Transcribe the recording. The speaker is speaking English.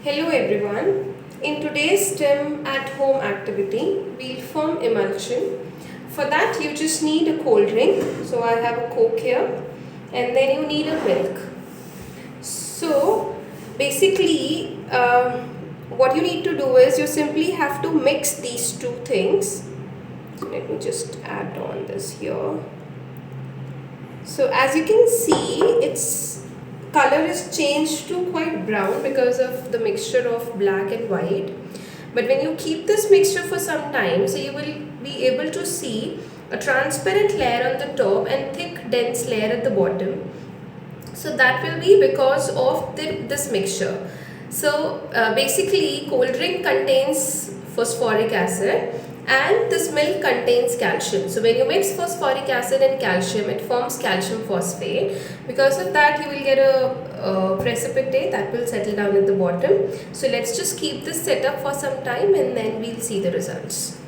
Hello everyone. In today's STEM at home activity, we'll form emulsion. For that you just need a cold drink. So I have a Coke here, and then you need a milk. So basically what you need to do is you simply have to mix these two things. So let me just add on this here. So as you can see, its color is changed to quite brown because of the mixture of black and white. But when you keep this mixture for some time, so you will be able to see a transparent layer on the top and thick dense layer at the bottom. So that will be because of this mixture. So basically cold drink contains phosphoric acid and this milk contains calcium. So when you mix phosphoric acid and calcium, it forms calcium phosphate. Because of that you will get a precipitate that will settle down at the bottom. So let's just keep this set up for some time and then we'll see the results.